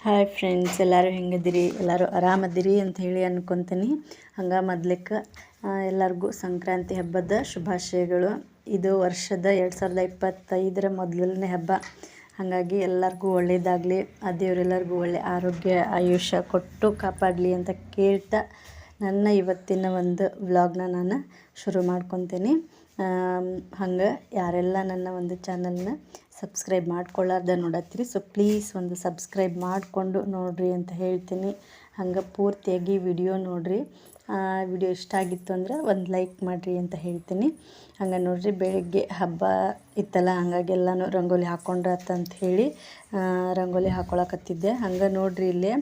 Hi friends, ಎಲ್ಲರೂ ಹೆಂಗದಿರಿ? ಎಲ್ಲರೂ ಆರಾಮದಿರಿ ಅಂತ ಹೇಳಿ ಅನ್ಕೊತೀನಿ. ಹಂಗೆ ಮೊದ್ಲಿಕ್ಕೆ ಎಲ್ಲರಿಗೂ ಸಂಕ್ರಾಂತಿ ಹಬ್ಬದ ಶುಭಾಶಯಗಳು. ಇದು ವರ್ಷದ 2025ರ ಮೊದಲನೇ ಹಬ್ಬ. ಹಾಗಾಗಿ ಎಲ್ಲರಿಗೂ ಒಳ್ಳೆಯದಾಗಲಿ, ಆ ದೇವರೆಲ್ಲರಿಗೂ ಒಳ್ಳೆ ಆರೋಗ್ಯ ಆಯುಷ್ಯ ಕೊಟ್ಟು ಕಾಪಾಡಲಿ ಅಂತ ಕೇಳ್ತಾ ನನ್ನ ಇವತ್ತಿನ ಒಂದು ವ್ಲಾಗ್ನ ನಾನು ಶುರು ಮಾಡ್ಕೊತೀನಿ. ಹಂಗೆ ಯಾರೆಲ್ಲ ನನ್ನ ಒಂದು ಚಾನಲ್ನ ಸಬ್ಸ್ಕ್ರೈಬ್ ಮಾಡ್ಕೊಳ್ಳಾರ್ದ ನೋಡತ್ತೀರಿ, ಸೊ ಪ್ಲೀಸ್ ಒಂದು ಸಬ್ಸ್ಕ್ರೈಬ್ ಮಾಡಿಕೊಂಡು ನೋಡಿರಿ ಅಂತ ಹೇಳ್ತೀನಿ. ಹಂಗೆ ಪೂರ್ತಿಯಾಗಿ ವಿಡಿಯೋ ನೋಡಿರಿ. ವಿಡಿಯೋ ಇಷ್ಟ ಆಗಿತ್ತು ಅಂದ್ರೆ ಒಂದು ಲೈಕ್ ಮಾಡಿರಿ ಅಂತ ಹೇಳ್ತೀನಿ. ಹಂಗೆ ನೋಡಿರಿ, ಬೆಳಿಗ್ಗೆ ಹಬ್ಬ ಇತ್ತಲ್ಲ, ಹಾಗಾಗಿ ಎಲ್ಲನೂ ರಂಗೋಲಿ ಹಾಕ್ಕೊಂಡ್ರತ್ತಂತ ಹೇಳಿ ರಂಗೋಲಿ ಹಾಕ್ಕೊಳಕತ್ತಿದ್ದೆ. ಹಂಗೆ ನೋಡಿರಿ, ಇಲ್ಲೇ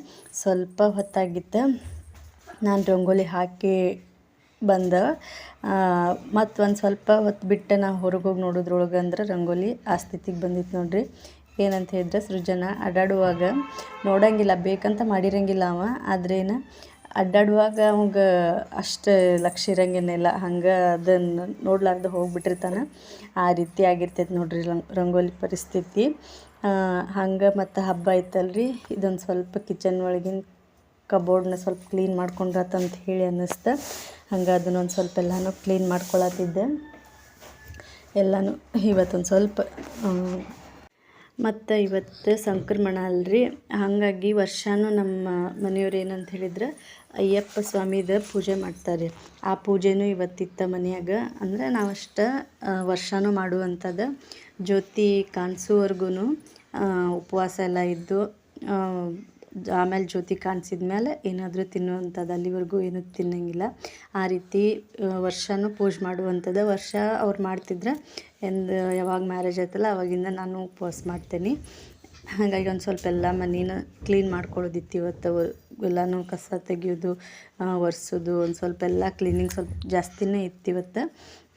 ಸ್ವಲ್ಪ ಹೊತ್ತಾಗಿತ್ತು ನಾನು ರಂಗೋಲಿ ಹಾಕಿ ಬಂದ. ಮತ್ತು ಒಂದು ಸ್ವಲ್ಪ ಹೊತ್ತು ಬಿಟ್ಟು ನಾವು ಹೊರಗೆ ಹೋಗಿ ನೋಡೋದ್ರೊಳಗೆ ಅಂದ್ರೆ ರಂಗೋಲಿ ಆ ಸ್ಥಿತಿಗೆ ಬಂದಿತ್ತು ನೋಡ್ರಿ. ಏನಂತ ಹೇಳಿದ್ರೆ, ಸೃಜನ ಅಡ್ಡಾಡುವಾಗ ನೋಡೋಂಗಿಲ್ಲ, ಬೇಕಂತ ಮಾಡಿರಂಗಿಲ್ಲ ಅವ, ಆದ್ರೇನು ಅಡ್ಡಾಡುವಾಗ ಅವಂಗೆ ಅಷ್ಟು ಲಕ್ಷ್ಯ ಇರಂಗೇನಿಲ್ಲ. ಹಂಗೆ ಅದನ್ನು ನೋಡ್ಲಾರ್ದು ಹೋಗ್ಬಿಟ್ಟಿರ್ತಾನೆ. ಆ ರೀತಿ ಆಗಿರ್ತೈತೆ ನೋಡ್ರಿ ರಂಗೋಲಿ ಪರಿಸ್ಥಿತಿ. ಹಂಗೆ ಮತ್ತು ಹಬ್ಬ ಐತಲ್ರಿ, ಇದೊಂದು ಸ್ವಲ್ಪ ಕಿಚನ್ ಒಳಗಿನ ಕಬೋರ್ಡ್ನ ಸ್ವಲ್ಪ ಕ್ಲೀನ್ ಮಾಡ್ಕೊಂಡ್ರತ್ತಂತ ಹೇಳಿ ಅನ್ನಿಸ್ತು. ಹಂಗೆ ಅದನ್ನೊಂದು ಸ್ವಲ್ಪ ಎಲ್ಲನೂ ಕ್ಲೀನ್ ಮಾಡ್ಕೊಳತ್ತಿದ್ದೆ. ಎಲ್ಲನೂ ಇವತ್ತೊಂದು ಸ್ವಲ್ಪ ಮತ್ತು ಇವತ್ತು ಸಂಕ್ರಮಣ ಅಲ್ರಿ, ಹಾಗಾಗಿ ವರ್ಷವೂ ನಮ್ಮ ಮನೆಯವ್ರು ಏನಂತ ಹೇಳಿದ್ರೆ ಅಯ್ಯಪ್ಪ ಸ್ವಾಮಿದ ಪೂಜೆ ಮಾಡ್ತಾರೆ. ಆ ಪೂಜೆನೂ ಇವತ್ತಿತ್ತ ಮನೆಯಾಗ. ಅಂದರೆ ನಾವಷ್ಟು ವರ್ಷವೂ ಮಾಡುವಂಥದ್ದು. ಜ್ಯೋತಿ ಕಾಣಿಸೋವರೆಗೂ ಉಪವಾಸ ಎಲ್ಲ ಇದ್ದು, ಆಮೇಲೆ ಜ್ಯೋತಿ ಕಾಣಿಸಿದ ಮೇಲೆ ಏನಾದರೂ ತಿನ್ನುವಂಥದ್ದು, ಅಲ್ಲಿವರೆಗೂ ಏನೂ ತಿನ್ನಂಗಿಲ್ಲ. ಆ ರೀತಿ ವರ್ಷವೂ ಪೂಜೆ ಮಾಡುವಂಥದ್ದು. ವರ್ಷ ಅವ್ರು ಮಾಡ್ತಿದ್ರೆ ಯಾವಾಗ ಮ್ಯಾರೇಜ್ ಆಯ್ತಲ್ಲ ಅವಾಗಿಂದ ನಾನು ಉಪವಾಸ ಮಾಡ್ತೇನೆ. ಹಾಗಾಗಿ ಒಂದು ಸ್ವಲ್ಪ ಎಲ್ಲ ಮನೇನ ಕ್ಲೀನ್ ಮಾಡ್ಕೊಳ್ಳೋದಿತ್ತು ಇವತ್ತು. ಎಲ್ಲನೂ ಕಸ ತೆಗಿಯೋದು, ಒರೆಸೋದು, ಒಂದು ಸ್ವಲ್ಪ ಎಲ್ಲ ಕ್ಲೀನಿಂಗ್ ಸ್ವಲ್ಪ ಜಾಸ್ತಿನೇ ಇತ್ತು ಇವತ್ತು.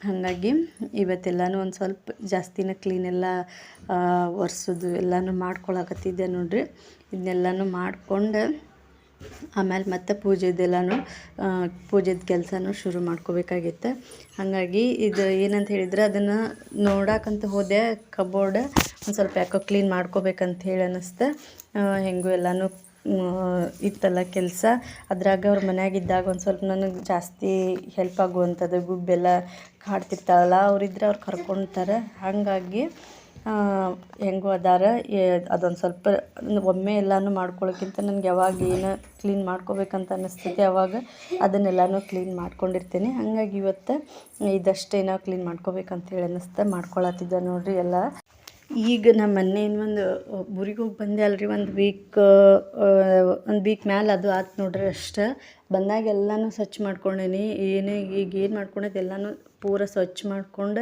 ಹಾಗಾಗಿ ಇವತ್ತೆಲ್ಲನೂ ಒಂದು ಸ್ವಲ್ಪ ಜಾಸ್ತಿನೇ ಕ್ಲೀನೆಲ್ಲ ಒರೆಸೋದು ಎಲ್ಲನೂ ಮಾಡ್ಕೊಳಕತ್ತಿದ್ದೆ ನೋಡ್ರಿ. ಇದನ್ನೆಲ್ಲನೂ ಮಾಡಿಕೊಂಡು ಆಮೇಲೆ ಮತ್ತೆ ಪೂಜೆದೆಲ್ಲನೂ ಪೂಜೆದ ಕೆಲಸನೂ ಶುರು ಮಾಡ್ಕೋಬೇಕಾಗಿತ್ತು. ಹಾಗಾಗಿ ಇದು ಏನಂತ ಹೇಳಿದ್ರೆ, ಅದನ್ನು ನೋಡೋಕ್ಕಂತ ಹೋದೆ, ಕಬೋರ್ಡ್ ಒಂದು ಸ್ವಲ್ಪ ಯಾಕೋ ಕ್ಲೀನ್ ಮಾಡ್ಕೋಬೇಕಂತ ಹೇಳಿ ಅನ್ನಿಸ್ತು. ಹೆಂಗೂ ಎಲ್ಲನೂ ಇತ್ತಲ್ಲ ಕೆಲಸ, ಅದ್ರಾಗ ಅವ್ರ ಮನೆಯಾಗಿದ್ದಾಗ ಒಂದು ಸ್ವಲ್ಪ ನನಗೆ ಜಾಸ್ತಿ ಹೆಲ್ಪ್ ಆಗುವಂಥದ್ದು. ಗುಬ್ಬೆಲ್ಲ ಕಾಡ್ತಿರ್ತಾವಲ್ಲ, ಅವರಿದ್ರೆ ಅವ್ರು ಕರ್ಕೊತಾರೆ. ಹಾಗಾಗಿ ಹೆಂಗೂ ಅದಾರ. ಅದೊಂದು ಸ್ವಲ್ಪ ಒಮ್ಮೆ ಎಲ್ಲನೂ ಮಾಡ್ಕೊಳ್ಳೋಕ್ಕಿಂತ ನನಗೆ ಯಾವಾಗ ಏನು ಕ್ಲೀನ್ ಮಾಡ್ಕೋಬೇಕಂತ ಅನ್ನಿಸ್ತೈತಿ ಅವಾಗ ಅದನ್ನೆಲ್ಲನೂ ಕ್ಲೀನ್ ಮಾಡ್ಕೊಂಡಿರ್ತೀನಿ. ಹಾಗಾಗಿ ಇವತ್ತು ಇದಷ್ಟೇನೋ ಕ್ಲೀನ್ ಮಾಡ್ಕೋಬೇಕಂತ ಹೇಳಿ ಅನ್ನಿಸ್ತಾ ಮಾಡ್ಕೊಳತ್ತಿದ್ದೆ ನೋಡಿರಿ ಎಲ್ಲ. ಈಗ ನಮ್ಮ ಮೊನ್ನೆ ಒಂದು ಊರಿಗೆ ಹೋಗಿ ಬಂದೆ ಅಲ್ರಿ, ಒಂದು ವೀಕ್ ಮ್ಯಾಲೆ ಅದು ಆಯ್ತು ನೋಡ್ರಿ. ಅಷ್ಟು ಬಂದಾಗ ಎಲ್ಲನೂ ಸ್ವಚ್ಛ ಮಾಡ್ಕೊಂಡೇನಿ. ಈಗ ಏನು ಮಾಡ್ಕೊಂಡೈತೆ ಎಲ್ಲನೂ ಪೂರ ಸ್ವಚ್ಛ ಮಾಡ್ಕೊಂಡು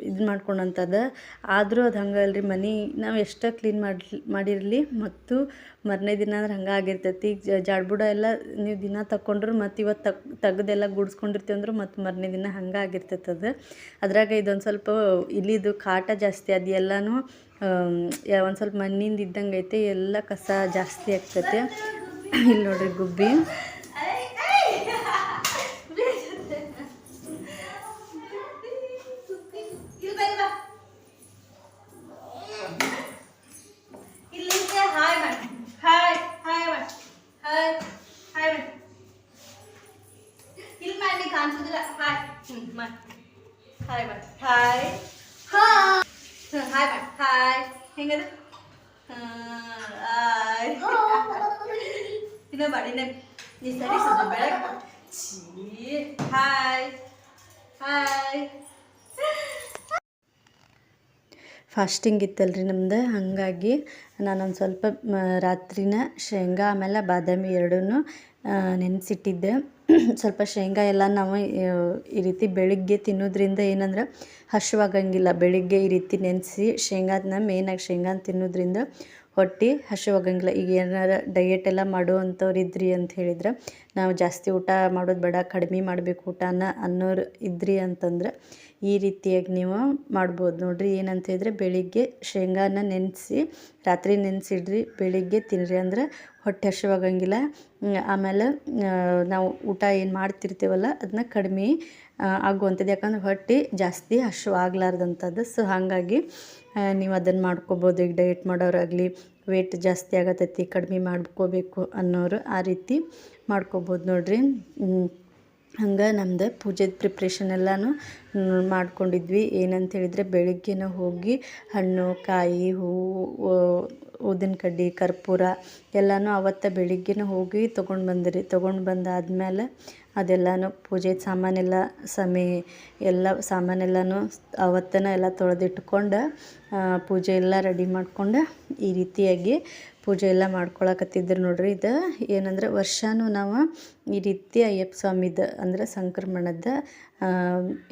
ಇದು ಮಾಡ್ಕೊಂಡಂಥದ್ದು. ಆದರೂ ಅದು ಹಂಗೆ ಅಲ್ರಿ, ಮನೆ ನಾವು ಎಷ್ಟೇ ಕ್ಲೀನ್ ಮಾಡಿರಲಿ ಮತ್ತು ಮರನೇ ದಿನ ಅಂದ್ರೆ ಹಂಗೆ ಆಗಿರ್ತೈತಿ. ಈಗ ಜಾಡ್ಬುಡ ಎಲ್ಲ ನೀವು ದಿನ ತಗೊಂಡ್ರು ಮತ್ತು ಇವತ್ತು ತೆಗ್ದೆಲ್ಲ ಗುಡಿಸ್ಕೊಂಡಿರ್ತೀವಿ ಅಂದ್ರೆ ಮತ್ತು ಮರನೇ ದಿನ ಹಂಗೆ ಆಗಿರ್ತೈತೆ ಅದು. ಅದ್ರಾಗ ಇದೊಂದು ಸ್ವಲ್ಪ ಇಲ್ಲಿದು ಕಾಟ ಜಾಸ್ತಿ, ಅದು ಎಲ್ಲನೂ ಒಂದು ಸ್ವಲ್ಪ ಮಣ್ಣಿಂದ ಇದ್ದಂಗೆ ಐತೆ, ಎಲ್ಲ ಕಸ ಜಾಸ್ತಿ ಆಗ್ತೈತೆ. ಇಲ್ಲಿ ನೋಡ್ರಿ ಗುಬ್ಬಿ ಹೆಂಗದ ಇನ್ನ ಮಾಡಿನ ಈ ಸರಿ ಸುಜ ಬೆಳಗ್ಗೆ ಹಾಯ್ ಹಾಯ್. ಫಾಸ್ಟಿಂಗ್ ಇತ್ತಲ್ರಿ ನಮ್ದು, ಹಾಗಾಗಿ ನಾನೊಂದು ಸ್ವಲ್ಪ ರಾತ್ರಿನ ಶೇಂಗಾ ಆಮೇಲೆ ಬಾದಾಮಿ ಎರಡೂ ನೆನೆಸಿಟ್ಟಿದ್ದೆ. ಸ್ವಲ್ಪ ಶೇಂಗಾ ಎಲ್ಲ ನಾವು ಈ ರೀತಿ ಬೆಳಿಗ್ಗೆ ತಿನ್ನೋದ್ರಿಂದ ಏನಂದ್ರೆ ಹಸಿವಾಗಂಗಿಲ್ಲ. ಬೆಳಿಗ್ಗೆ ಈ ರೀತಿ ನೆನೆಸಿ ಶೇಂಗಾದನ್ನ ಮೇಯ್ನಾಗಿ ಶೇಂಗಾನ ತಿನ್ನೋದ್ರಿಂದ ಹೊಟ್ಟೆ ಹಸಿವಾಗಂಗಿಲ್ಲ. ಈಗ ಏನಾರು ಡಯೆಟ್ ಎಲ್ಲ ಮಾಡುವಂಥವ್ರು ಇದ್ರಿ ಅಂತ ಹೇಳಿದ್ರೆ, ನಾವು ಜಾಸ್ತಿ ಊಟ ಮಾಡೋದು ಬೇಡ, ಕಡಿಮೆ ಮಾಡಬೇಕು ಊಟನ ಅನ್ನೋರು ಇದ್ರಿ ಅಂತಂದ್ರೆ ಈ ರೀತಿಯಾಗಿ ನೀವು ಮಾಡ್ಬೋದು ನೋಡ್ರಿ. ಏನಂತ ಹೇಳಿದ್ರೆ, ಬೆಳಿಗ್ಗೆ ಶೇಂಗಾನ ನೆನೆಸಿ ರಾತ್ರಿ ನೆನೆಸಿಡ್ರಿ, ಬೆಳಿಗ್ಗೆ ತಿನ್ನಿರಿ, ಅಂದ್ರೆ ಹೊಟ್ಟೆ ಹಸಿವಾಗಂಗಿಲ್ಲ. ಆಮೇಲೆ ನಾವು ಊಟ ಊಟ ಏನು ಮಾಡ್ತಿರ್ತೀವಲ್ಲ ಅದನ್ನ ಕಡಿಮೆ ಆಗುವಂಥದ್ದು. ಯಾಕಂದ್ರೆ ಹೊಟ್ಟೆ ಜಾಸ್ತಿ ಹಸಿವಾಗ್ಲಾರ್ದಂಥದ್ದು. ಸೊ ಹಾಗಾಗಿ ನೀವು ಅದನ್ನು ಮಾಡ್ಕೋಬೋದು. ಈಗ ಡಯಟ್ ಮಾಡೋರಾಗಲಿ, ವೇಟ್ ಜಾಸ್ತಿ ಆಗತೈತಿ ಕಡಿಮೆ ಮಾಡ್ಕೋಬೇಕು ಅನ್ನೋರು ಆ ರೀತಿ ಮಾಡ್ಕೋಬೋದು ನೋಡಿರಿ. ಹಂಗೆ ನಮ್ದು ಪೂಜೆದು ಪ್ರಿಪ್ರೇಷನ್ ಎಲ್ಲನೂ ಮಾಡ್ಕೊಂಡಿದ್ವಿ. ಏನಂತ ಹೇಳಿದರೆ ಬೆಳಿಗ್ಗೆನೇ ಹೋಗಿ ಹಣ್ಣು, ಕಾಯಿ, ಹೂವು, ಊದಿನ ಕಡ್ಡಿ, ಕರ್ಪೂರ ಎಲ್ಲನೂ ಅವತ್ತು ಬೆಳಿಗ್ಗೆನೇ ಹೋಗಿ ತೊಗೊಂಡು ಬಂದಾದ್ಮೇಲೆ ಅದೆಲ್ಲನೂ ಪೂಜೆ ಸಾಮಾನೆಲ್ಲ ಎಲ್ಲ ಸಾಮಾನೆಲ್ಲನೂ ಅವತ್ತನೇ ಎಲ್ಲ ತೊಳೆದಿಟ್ಕೊಂಡು ಪೂಜೆ ಎಲ್ಲ ರೆಡಿ ಮಾಡ್ಕೊಂಡು ಈ ರೀತಿಯಾಗಿ ಪೂಜೆ ಎಲ್ಲ ಮಾಡ್ಕೊಳಕತ್ತಿದ್ರು ನೋಡ್ರಿ. ಇದು ಏನಂದ್ರೆ ವರ್ಷವೂ ನಾವು ಈ ರೀತಿ ಅಯ್ಯಪ್ಪ ಸ್ವಾಮಿದು ಅಂದ್ರೆ ಸಂಕ್ರಮಣದ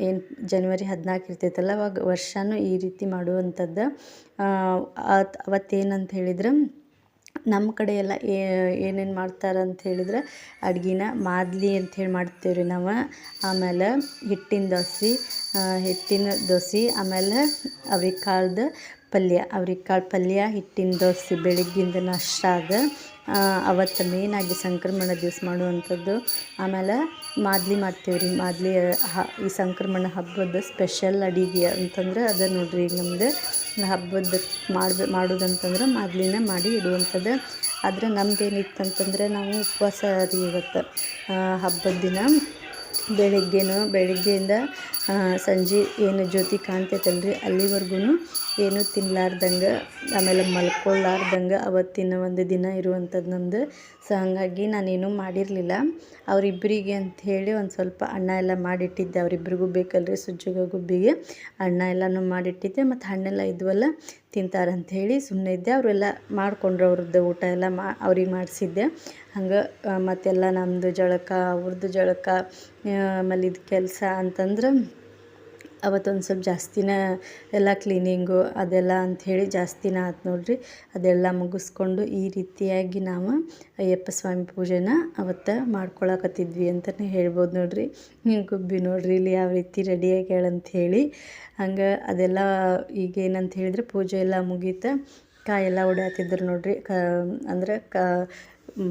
ಏನು ಜನವರಿ 14 ಇರ್ತೈತಲ್ಲ ಅವಾಗ ವರ್ಷವೂ ಈ ರೀತಿ ಮಾಡುವಂಥದ್ದು. ಅವತ್ತೇನಂತ ಹೇಳಿದ್ರೆ ನಮ್ಮ ಕಡೆ ಎಲ್ಲ ಏನೇನು ಮಾಡ್ತಾರೆ ಅಂತ ಹೇಳಿದ್ರೆ ಅಡ್ಗೆನ ಮಾದ್ಲಿ ಅಂಥೇಳಿ ಮಾಡ್ತೇವೆ ರೀ ನಾವು. ಆಮೇಲೆ ಹಿಟ್ಟಿನ ದೋಸೆ, ಆಮೇಲೆ ಅವ್ರೆಕಾಳ್ದು ಪಲ್ಯ, ಹಿಟ್ಟಿನ ದೋಸೆ ಬೆಳಿಗ್ಗಿಂದ ನಾಷ್ಟ ಅದು ಅವತ್ತು ಮೇನಾಗಿ ಸಂಕ್ರಮಣ ದಿವಸ ಮಾಡುವಂಥದ್ದು. ಆಮೇಲೆ ಮಾದ್ಲಿ ಮಾಡ್ತೇವೆ ರೀ. ಮಾದ್ಲಿ ಈ ಸಂಕ್ರಮಣ ಹಬ್ಬದ ಸ್ಪೆಷಲ್ ಅಡುಗೆ ಅಂತಂದ್ರೆ ಅದು ನೋಡ್ರಿ. ಈಗ ನಮ್ಮದು ಹಬ್ಬದ ಮಾಡೋದಂತಂದ್ರೆ ಮಾದ್ಲಿನ ಮಾಡಿ ಇಡುವಂಥದ್ದು. ಆದರೆ ನಮ್ದೇನಿತ್ತಂತಂದ್ರೆ ನಾವು ಉಪವಾಸ ರೀ ಇವತ್ತು ಹಬ್ಬದ ದಿನ. ಬೆಳಿಗ್ಗೆಯಿಂದ ಸಂಜೆ ಏನು ಜ್ಯೋತಿ ಕಾಣ್ತೈತಲ್ರಿ ಅಲ್ಲಿವರೆಗೂ ಏನೂ ತಿನ್ನಲಾರ್ದಂಗೆ, ಆಮೇಲೆ ಮಲ್ಕೊಳ್ಳಾರ್ದಂಗೆ ಅವತ್ತಿನ ಒಂದು ದಿನ ಇರುವಂಥದ್ದು ನಮ್ಮದು. ಸೊ ಹಾಗಾಗಿ ನಾನೇನೂ ಮಾಡಿರಲಿಲ್ಲ. ಅವರಿಬ್ಬರಿಗೆ ಅಂಥೇಳಿ ಒಂದು ಸ್ವಲ್ಪ ಅನ್ನ ಎಲ್ಲ ಮಾಡಿಟ್ಟಿದ್ದೆ. ಅವರಿಬ್ರಿಗೂ ಬೇಕಲ್ರಿ, ಸುಜ್ಜಿಗೆ ಗುಬ್ಬಿಗೆ ಅನ್ನ ಎಲ್ಲನೂ ಮಾಡಿಟ್ಟಿದ್ದೆ. ಮತ್ತು ಹಣ್ಣೆಲ್ಲ ಇದ್ವಲ್ಲ ತಿಂತಾರಂಥೇಳಿ ಸುಮ್ಮನೆ ಇದ್ದೆ. ಅವರೆಲ್ಲ ಮಾಡ್ಕೊಂಡ್ರು ಅವ್ರದ್ದು ಊಟ ಎಲ್ಲ ಅವ್ರಿಗೆ ಮಾಡಿಸಿದ್ದೆ. ಹಂಗೆ ಮತ್ತೆಲ್ಲ ನಮ್ಮದು ಜಳಕ, ಅವ್ರದ್ದು ಜಳಕ, ಆಮೇಲೆ ಇದು ಕೆಲಸ ಅಂತಂದ್ರೆ ಅವತ್ತೊಂದು ಸ್ವಲ್ಪ ಜಾಸ್ತಿನೇ ಎಲ್ಲ ಕ್ಲೀನಿಂಗು ಅದೆಲ್ಲ ಅಂಥೇಳಿ ಜಾಸ್ತಿನೇ ಆಯ್ತು ನೋಡಿರಿ. ಅದೆಲ್ಲ ಮುಗಿಸ್ಕೊಂಡು ಈ ರೀತಿಯಾಗಿ ನಾವು ಅಯ್ಯಪ್ಪ ಸ್ವಾಮಿ ಪೂಜೆನ ಅವತ್ತು ಮಾಡ್ಕೊಳಕತ್ತಿದ್ವಿ ಅಂತಲೇ ಹೇಳ್ಬೋದು ನೋಡಿರಿ. ಗುಬ್ಬಿ ನೋಡಿರಿ ಇಲ್ಲಿ ಯಾವ ರೀತಿ ರೆಡಿಯಾಗಿ ಹೇಳಂಥೇಳಿ. ಹಂಗೆ ಅದೆಲ್ಲ ಈಗೇನಂತ ಹೇಳಿದ್ರೆ ಪೂಜೆ ಎಲ್ಲ ಮುಗೀತು. ಕಾಯೆಲ್ಲ ಹೊಡ್ಯಾತಿದ್ರು ನೋಡಿರಿ. ಅಂದ್ರೆ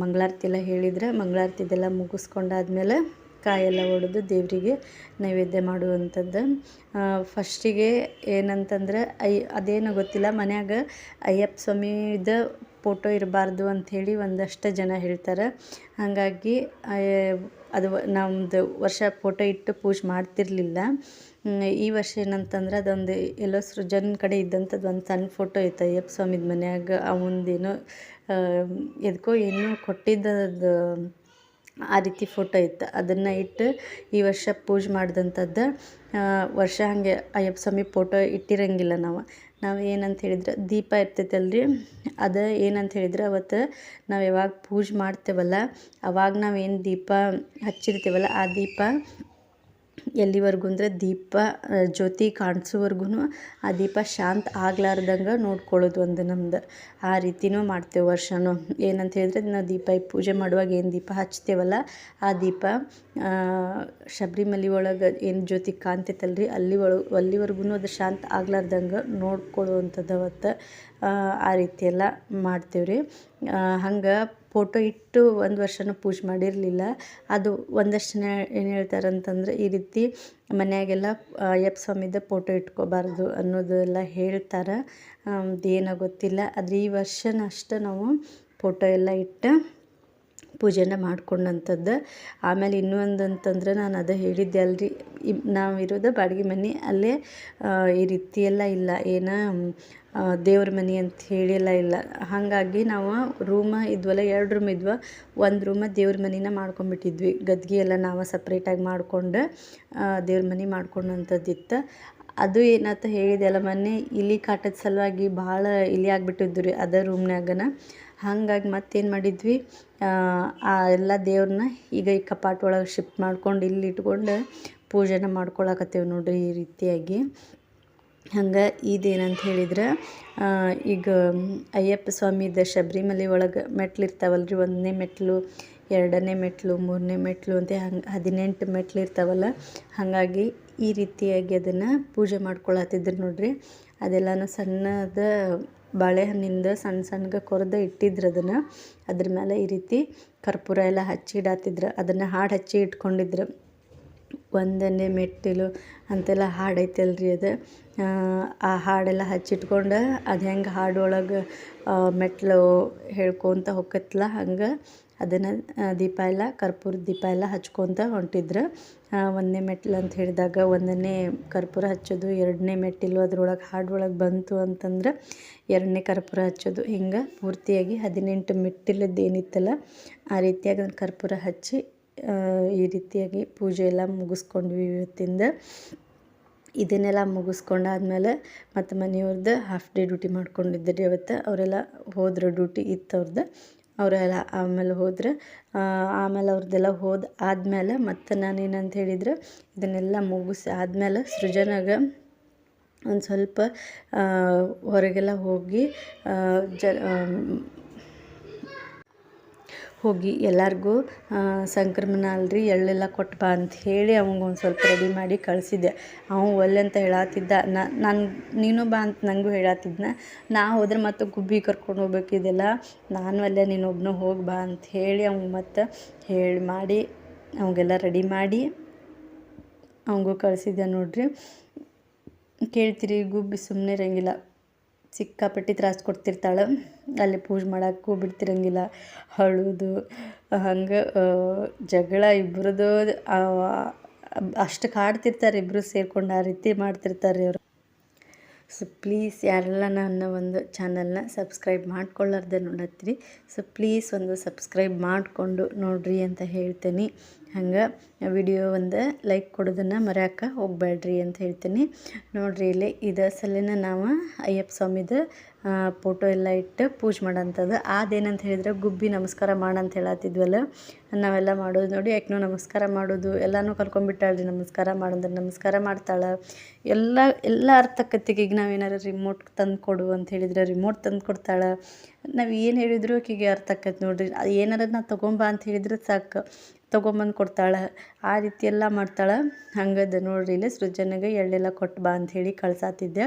ಮಂಗಳಾರತಿ ಎಲ್ಲ ಹೇಳಿದ್ರೆ ಮಂಗಳಾರತಿದೆಲ್ಲ ಮುಗಿಸ್ಕೊಂಡಾದ್ಮೇಲೆ ಕಾಯೆಲ್ಲ ಒಡೆದು ದೇವರಿಗೆ ನೈವೇದ್ಯ ಮಾಡುವಂಥದ್ದು. ಫಸ್ಟಿಗೆ ಏನಂತಂದ್ರೆ ಅದೇನೋ ಗೊತ್ತಿಲ್ಲ, ಮನ್ಯಾಗ ಅಯ್ಯಪ್ಪ ಸ್ವಾಮಿದ ಫೋಟೋ ಇರಬಾರ್ದು ಅಂಥೇಳಿ ಒಂದಷ್ಟು ಜನ ಹೇಳ್ತಾರೆ. ಹಾಗಾಗಿ ಅದು ನಮ್ಮದು ವರ್ಷ ಫೋಟೋ ಇಟ್ಟು ಪೂಜೆ ಮಾಡ್ತಿರಲಿಲ್ಲ. ಈ ವರ್ಷ ಏನಂತಂದ್ರೆ ಅದೊಂದು ಎಲ್ಲೋ ಸೃಜನ್ ಕಡೆ ಇದ್ದಂಥದ್ದು ಒಂದು ಸಣ್ಣ ಫೋಟೋ ಇತ್ತು ಅಯ್ಯಪ್ಪ ಸ್ವಾಮಿದ ಮನ್ಯಾಗ. ಅವಂದೇನೋ ಎದಕ್ಕೋ ಏನೋ ಕೊಟ್ಟಿದ್ದದು ಆ ರೀತಿ ಫೋಟೋ ಇತ್ತು. ಅದನ್ನು ಇಟ್ಟು ಈ ವರ್ಷ ಪೂಜೆ ಮಾಡಿದಂಥದ್ದು. ವರ್ಷ ಹಾಗೆ ಅಯ್ಯಪ್ಪ ಸ್ವಾಮಿ ಫೋಟೋ ಇಟ್ಟಿರಂಗಿಲ್ಲ ನಾವು ಏನಂತ ಹೇಳಿದ್ರೆ ದೀಪ ಇರ್ತೈತಲ್ರಿ, ಅದು ಏನಂತ ಹೇಳಿದ್ರೆ ಅವತ್ತು ನಾವು ಯಾವಾಗ ಪೂಜೆ ಮಾಡ್ತೇವಲ್ಲ ಅವಾಗ ನಾವೇನು ದೀಪ ಹಚ್ಚಿರ್ತೀವಲ್ಲ ಆ ದೀಪ ಎಲ್ಲಿವರೆಗೂ ಅಂದರೆ ದೀಪ ಜ್ಯೋತಿ ಕಾಣಿಸೋವರೆಗೂ ಆ ದೀಪ ಶಾಂತ ಆಗ್ಲಾರ್ದಂಗೆ ನೋಡ್ಕೊಳ್ಳೋದು ಒಂದು ನಮ್ದು. ಆ ರೀತಿನೂ ಮಾಡ್ತೇವೆ ವರ್ಷವೂ. ಏನಂತ ಹೇಳಿದ್ರೆ ನಾವು ದೀಪ ಪೂಜೆ ಮಾಡುವಾಗ ಏನು ದೀಪ ಹಚ್ತೇವಲ್ಲ ಆ ದೀಪ ಶಬರಿಮಲೆ ಒಳಗೆ ಏನು ಜ್ಯೋತಿ ಕಾಣ್ತೈತಲ್ರಿ ಅಲ್ಲಿವರೆಗೂ ಅದು ಶಾಂತ ಆಗ್ಲಾರ್ದಂಗೆ ನೋಡ್ಕೊಳ್ಳುವಂಥದ್ದು ಅವತ್ತು. ಆ ರೀತಿಯೆಲ್ಲ ಮಾಡ್ತೇವೆ ರೀ. ಹಂಗೆ ಫೋಟೋ ಇಟ್ಟು ಒಂದು ವರ್ಷನೂ ಪೂಜೆ ಮಾಡಿರಲಿಲ್ಲ. ಅದು ಒಂದಷ್ಟು ಜನ ಏನು ಹೇಳ್ತಾರಂತಂದ್ರೆ ಈ ರೀತಿ ಮನೆಯಾಗೆಲ್ಲ ಅಯ್ಯಪ್ಪ ಸ್ವಾಮಿದ ಫೋಟೋ ಇಟ್ಕೋಬಾರ್ದು ಅನ್ನೋದೆಲ್ಲ ಹೇಳ್ತಾರೆ. ಅದೇನೋ ಗೊತ್ತಿಲ್ಲ. ಆದರೆ ಈ ವರ್ಷನಷ್ಟು ನಾವು ಫೋಟೋ ಎಲ್ಲ ಇಟ್ಟು ಪೂಜೆನ ಮಾಡ್ಕೊಂಡಂಥದ್ದು. ಆಮೇಲೆ ಇನ್ನೂ ಒಂದು ಅಂತಂದ್ರೆ ನಾನು ಅದು ಹೇಳಿದ್ದೆ ಅಲ್ರಿ, ನಾವಿರೋದು ಬಾಡಿಗೆ ಮನೆ. ಅಲ್ಲೇ ಈ ರೀತಿ ಎಲ್ಲ ಇಲ್ಲ, ಏನು ದೇವ್ರ ಮನೆ ಅಂತ ಹೇಳಿಲ್ಲ ಇಲ್ಲ. ಹಾಗಾಗಿ ನಾವು ರೂಮ ಇದ್ವಲ್ಲ, 2 ರೂಮ್ ಇದ್ವು. ಒಂದು ರೂಮ ದೇವ್ರ ಮನೆನ ಮಾಡ್ಕೊಂಡ್ಬಿಟ್ಟಿದ್ವಿ. ಗದ್ಗೆ ಎಲ್ಲ ನಾವು ಸಪ್ರೇಟಾಗಿ ಮಾಡ್ಕೊಂಡು ದೇವ್ರ ಮನೆ ಮಾಡ್ಕೊಂಡಂಥದ್ದಿತ್ತು. ಅದು ಏನಾಯ್ತು ಹೇಳಿದೆ ಅಲ್ಲ ಮೊನ್ನೆ, ಇಲಿ ಕಾಟದ ಸಲುವಾಗಿ ಭಾಳ ಇಲಿ ಆಗಿಬಿಟ್ಟಿದ್ದು ರೀ ಅದೇ ರೂಮ್ನಾಗನ. ಹಾಗಾಗಿ ಮತ್ತೇನು ಮಾಡಿದ್ವಿ, ಆ ಎಲ್ಲ ದೇವ್ರನ್ನ ಈಗ ಈ ಕಪಾಟ್ ಒಳಗೆ ಶಿಫ್ಟ್ ಮಾಡ್ಕೊಂಡು ಇಲ್ಲಿ ಇಟ್ಕೊಂಡು ಪೂಜೆನ ಮಾಡ್ಕೊಳಕತ್ತೇವೆ ನೋಡ್ರಿ ಈ ರೀತಿಯಾಗಿ. ಹಂಗೆ ಇದೇನಂತ ಹೇಳಿದ್ರೆ ಈಗ ಅಯ್ಯಪ್ಪ ಸ್ವಾಮಿದ ಶಬರಿಮಲೆ ಒಳಗೆ ಮೆಟ್ಲಿರ್ತಾವಲ್ರಿ, 1ನೇ ಮೆಟ್ಲು, 2ನೇ ಮೆಟ್ಲು, 3ನೇ ಮೆಟ್ಲು ಅಂತ ಹಂಗೆ 18 ಮೆಟ್ಲು ಇರ್ತಾವಲ್ಲ. ಹಾಗಾಗಿ ಈ ರೀತಿಯಾಗಿ ಅದನ್ನು ಪೂಜೆ ಮಾಡ್ಕೊಳತ್ತಿದ್ರು ನೋಡ್ರಿ. ಅದೆಲ್ಲನೂ ಸಣ್ಣದ ಬಾಳೆಹಣ್ಣಿಂದ ಸಣ್ಣ ಸಣ್ಣಗೆ ಕೊರೆದು ಇಟ್ಟಿದ್ರು ಅದನ್ನು. ಅದ್ರ ಮೇಲೆ ಈ ರೀತಿ ಕರ್ಪೂರ ಎಲ್ಲ ಹಚ್ಚಿ ಇಡತ್ತಿದ್ರು. ಅದನ್ನು ಹಾಡು ಹಚ್ಚಿ ಇಟ್ಕೊಂಡಿದ್ರು. ಒಂದನೇ ಮೆಟ್ಟಿಲು ಅಂತೆಲ್ಲ ಹಾಡು ಐತಲ್ರಿ ಅದು. ಆ ಹಾಡೆಲ್ಲ ಹಚ್ಚಿಟ್ಕೊಂಡು ಅದು ಹೆಂಗೆ ಹಾಡು ಒಳಗೆ ಮೆಟ್ಲು ಹೇಳ್ಕೊತ ಹೊಕ್ಕತ್ತಲ್ಲ ಹಂಗೆ ಅದನ್ನು ದೀಪ ಎಲ್ಲ ಕರ್ಪೂರದ ದೀಪ ಎಲ್ಲ ಹಚ್ಕೊತ ಹೊಂಟಿದ್ರು. ಒಂದನೇ ಮೆಟ್ಲು ಅಂತ ಹೇಳಿದಾಗ ಒಂದನೇ ಕರ್ಪೂರ ಹಚ್ಚೋದು, ಎರಡನೇ ಮೆಟ್ಟಿಲು ಅದ್ರೊಳಗೆ ಹಾಡು ಒಳಗೆ ಬಂತು ಅಂತಂದ್ರೆ ಎರಡನೇ ಕರ್ಪೂರ ಹಚ್ಚೋದು. ಹಿಂಗೆ ಪೂರ್ತಿಯಾಗಿ 18 ಮೆಟ್ಟಿಲದ್ದು ಏನಿತ್ತಲ್ಲ ಆ ರೀತಿಯಾಗಿ ಒಂದು ಕರ್ಪೂರ ಹಚ್ಚಿ ಈ ರೀತಿಯಾಗಿ ಪೂಜೆ ಎಲ್ಲ ಮುಗಿಸ್ಕೊಂಡ್ವಿ ಇವತ್ತಿಂದ. ಇದನ್ನೆಲ್ಲ ಮುಗಿಸ್ಕೊಂಡಾದ್ಮೇಲೆ ಮತ್ತು ಮನೆಯವ್ರದ್ದು ಹಾಫ್ ಡೇ ಡ್ಯೂಟಿ ಮಾಡ್ಕೊಂಡಿದ್ದರು ಇವತ್ತು. ಅವರೆಲ್ಲ ಹೋದ್ರು, ಡ್ಯೂಟಿ ಇತ್ತು ಅವ್ರದ್ದು. ಅವರೆಲ್ಲ ಆಮೇಲೆ ಹೋದ್ರೆ ಆಮೇಲೆ ಅವ್ರದ್ದೆಲ್ಲ ಆದಮೇಲೆ ಮತ್ತು ನಾನೇನಂತ ಹೇಳಿದ್ರೆ ಇದನ್ನೆಲ್ಲ ಮುಗಿಸಿ ಆದಮೇಲೆ ಸೃಜನಾಗ ಒಂದು ಸ್ವಲ್ಪ ಹೊರಗೆಲ್ಲ ಹೋಗಿ ಎಲ್ಲರಿಗೂ ಸಂಕ್ರಮಣ ಅಲ್ರಿ ಎಳ್ಳೆಲ್ಲ ಕೊಟ್ಟು ಬಾ ಅಂತ ಹೇಳಿ ಒಂದು ಸ್ವಲ್ಪ ರೆಡಿ ಮಾಡಿ ಕಳಿಸಿದ್ದೆ. ಅವನು ಒಲ್ಲೆ ಅಂತ ಹೇಳತ್ತಿದ್ದ. ನೀನು ಬಾ ಅಂತ ನನಗೂ ಹೇಳತ್ತಿದ್ನ. ನಾ ಹೋದ್ರೆ ಮತ್ತು ಗುಬ್ಬಿ ಕರ್ಕೊಂಡು ಹೋಗ್ಬೇಕಿದೆಲ್ಲ, ನಾನು ಅಲ್ಲೇ ನೀನೊಬ್ಬನು ಹೋಗಿ ಬಾ ಅಂತ ಹೇಳಿ ಅವ್ನು ಮತ್ತು ಹೇಳಿ ಮಾಡಿ ಅವಾಗೆಲ್ಲ ರೆಡಿ ಮಾಡಿ ಅವಂಗೂ ಕಳಿಸಿದ್ದೆ ನೋಡ್ರಿ. ಕೇಳ್ತೀರಿ ಗುಬ್ಬಿ ಸುಮ್ಮನೆ ಇರಂಗಿಲ್ಲ, ಸಿಕ್ಕಾಪಟ್ಟಿ ತ್ರಾಸು ಕೊಡ್ತಿರ್ತಾಳೆ. ಅಲ್ಲಿ ಪೂಜೆ ಮಾಡೋಕ್ಕೂ ಬಿಡ್ತಿರಂಗಿಲ್ಲ, ಅಳುವುದು ಹಂಗೆ ಜಗಳ ಇಬ್ಬರದು ಅಷ್ಟು ಕಾಡ್ತಿರ್ತಾರೆ. ಇಬ್ಬರು ಸೇರ್ಕೊಂಡು ಆ ರೀತಿ ಮಾಡ್ತಿರ್ತಾರೆ ಅವರು. ಸೊ ಪ್ಲೀಸ್ ಯಾರೆಲ್ಲ ನನ್ನ ಒಂದು ಚಾನಲ್ನ ಸಬ್ಸ್ಕ್ರೈಬ್ ಮಾಡ್ಕೊಳ್ಳಾರ್ದೆ ನೋಡತ್ತೀರಿ, ಸೊ ಪ್ಲೀಸ್ ಒಂದು ಸಬ್ಸ್ಕ್ರೈಬ್ ಮಾಡಿಕೊಂಡು ನೋಡ್ರಿ ಅಂತ ಹೇಳ್ತೀನಿ. ಹಂಗೆ ವಿಡಿಯೋ ಒಂದು ಲೈಕ್ ಕೊಡೋದನ್ನು ಮರೆಯೋಕೆ ಹೋಗಬೇಡ್ರಿ ಅಂತ ಹೇಳ್ತೀನಿ. ನೋಡ್ರಿ ಇಲ್ಲಿ ಇದೇ ಸಲಿನ ನಾವು ಅಯ್ಯಪ್ಪ ಸ್ವಾಮಿದು ಫೋಟೋ ಎಲ್ಲ ಇಟ್ಟು ಪೂಜೆ ಮಾಡೋಂಥದ್ದು. ಅದೇನಂತ ಹೇಳಿದ್ರೆ ಗುಬ್ಬಿ ನಮಸ್ಕಾರ ಮಾಡಂತ ಹೇಳತ್ತಿದ್ವಲ್ಲ, ನಾವೆಲ್ಲ ಮಾಡೋದು ನೋಡಿ ಯಾಕೆ ನಮಸ್ಕಾರ ಮಾಡೋದು ಎಲ್ಲನೂ ಕಲ್ಕೊಂಡ್ಬಿಟ್ಟಾಳ್ರಿ. ನಮಸ್ಕಾರ ಮಾಡಂದ್ರೆ ನಮಸ್ಕಾರ ಮಾಡ್ತಾಳೆ. ಎಲ್ಲ ಅರ್ಥಕತ್ತಿಗೆ ಈಗ ನಾವೇನಾರು ರಿಮೋಟ್ ತಂದು ಕೊಡು ಅಂತ ಹೇಳಿದ್ರೆ ರಿಮೋಟ್ ತಂದು ಕೊಡ್ತಾಳೆ. ನಾವು ಏನು ಹೇಳಿದ್ರು ಆಕೆಗೆ ಅರ್ಥ ಆಕೈತೆ ನೋಡ್ರಿ. ಅದು ಏನಾರ ನಾ ತೊಗೊಂಬಾ ಅಂತ ಹೇಳಿದ್ರೆ ಸಾಕು ತೊಗೊಂಬಂದು ಕೊಡ್ತಾಳೆ. ಆ ರೀತಿ ಎಲ್ಲ ಮಾಡ್ತಾಳೆ. ಹಂಗದ ನೋಡ್ರಿ ಇಲ್ಲಿ ಸೃಜನೆಗೆ ಎಳ್ಳೆಲ್ಲ ಕೊಟ್ಟು ಬಾ ಅಂತ ಹೇಳಿ ಕಳ್ಸಾತಿದ್ದೆ.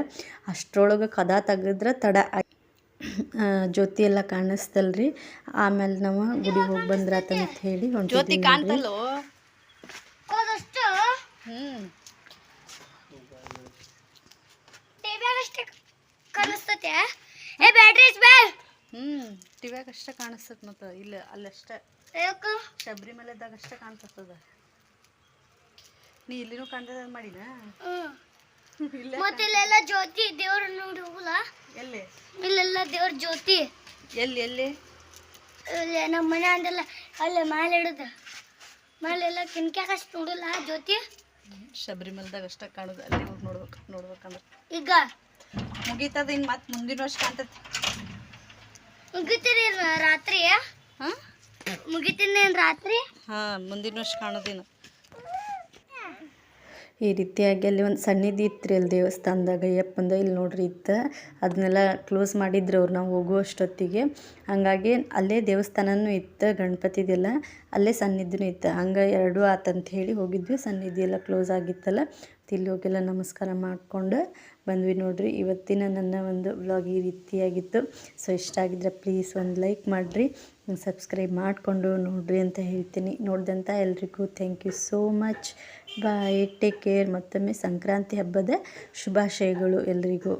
ಅಷ್ಟರೊಳಗೆ ಕದ ತೆಗೆದ್ರೆ ತಡ ಜ್ಯೋತಿ ಎಲ್ಲ ಕಾಣಿಸ್ತಲ್ರಿ. ಆಮೇಲೆ ನಾವು ಗುಡಿಗೆ ಹೋಗಿ ಬಂದ್ರಾತಂತ ಹೇಳಿ ಹೊಂಟಿದ್ವಿ. ಟಿವ್ಯಾಗ ಅಷ್ಟೇ ಕಾಣಿಸ್ತದ ಮತ್ತು ಇಲ್ಲ ಅಲ್ಲಷ್ಟೇ ಶಬರಿಮಲೆದಾಗ ಅಷ್ಟೇ ಕಾಣ್ತದ. ನೀ ಇಲ್ಲಿನೂ ಕಾಣ್ತದ ಮಾಡಿನ ಇಲ್ಲೆಲ್ಲ ಜ್ಯೋತಿ ದೇವ್ರ ನೋಡಿ ಹೋಗಲ್ಲ. ಎಲ್ಲಿ ಇಲ್ಲೆಲ್ಲ ದೇವ್ರ ಜ್ಯೋತಿ ಎಲ್ಲಿ ನಮ್ಮ ಮನೆ ಅಂದೆಲ್ಲ ಅಲ್ಲೇ ಮೇಲೆ ಇಡೋದು. ಮೇಲೆಲ್ಲ ಕಿನ್ಕ್ಯಾಕ ಅಷ್ಟು ನೋಡಲ್ಲ ಜ್ಯೋತಿ. ಶಬರಿಮಲೆದಾಗ ಅಷ್ಟೇ ಕಾಣೋದು. ಅಲ್ಲಿ ಹೋಗಿ ನೋಡ್ಬೇಕಂದ್ರೆ ಈಗ ಮುಗೀತದ. ಇನ್ನು ಮತ್ತೆ ಮುಂದಿನ ವರ್ಷ ಕಾಣ್ತೈತಿ. ಮುಗಿತೀರಿ ರಾತ್ರಿ? ಮುಗಿತೀನಿ ರಾತ್ರಿ. ಮುಂದಿನ ವರ್ಷ ಕಾಣೋದೇನು. ಈ ರೀತಿಯಾಗಿ ಅಲ್ಲಿ ಒಂದು ಸನ್ನಿಧಿ ಇತ್ತು ಅಲ್ಲಿ ದೇವಸ್ಥಾನದಾಗ ಅಯ್ಯಪ್ಪಂದು. ಇಲ್ಲಿ ನೋಡ್ರಿ ಇತ್ತು, ಅದನ್ನೆಲ್ಲ ಕ್ಲೋಸ್ ಮಾಡಿದ್ರು ಅವ್ರು ನಾವು ಹೋಗುವಷ್ಟೊತ್ತಿಗೆ. ಹಾಗಾಗಿ ಅಲ್ಲೇ ದೇವಸ್ಥಾನನೂ ಇತ್ತು, ಗಣಪತಿದೆಲ್ಲ ಅಲ್ಲೇ ಸನ್ನಿಧಿನೂ ಇತ್ತು. ಹಂಗೆ ಎರಡೂ ಆತಂತ ಹೇಳಿ ಹೋಗಿದ್ವಿ. ಸನ್ನಿಧಿ ಎಲ್ಲ ಕ್ಲೋಸ್ ಆಗಿತ್ತಲ್ಲ, ಇಲ್ಲಿ ಹೋಗೆಲ್ಲ ನಮಸ್ಕಾರ ಮಾಡಿಕೊಂಡು ಬಂದ್ವಿ ನೋಡ್ರಿ. ಇವತ್ತಿನ ನನ್ನ ಒಂದು ವ್ಲಾಗ್ ಈ ರೀತಿಯಾಗಿತ್ತು. ಸೊ ಇಷ್ಟ ಆಗಿದ್ರೆ ಪ್ಲೀಸ್ ಒಂದು ಲೈಕ್ ಮಾಡಿರಿ, ಸಬ್ಸ್ಕ್ರೈಬ್ ಮಾಡಿಕೊಂಡು ನೋಡ್ರಿ ಅಂತ ಹೇಳ್ತೀನಿ. ನೋಡಿದಂಥ ಎಲ್ರಿಗೂ thank you so much. Bye, take care. ಮತ್ತೊಮ್ಮೆ ಸಂಕ್ರಾಂತಿ ಹಬ್ಬದ ಶುಭಾಶಯಗಳು ಎಲ್ರಿಗೂ.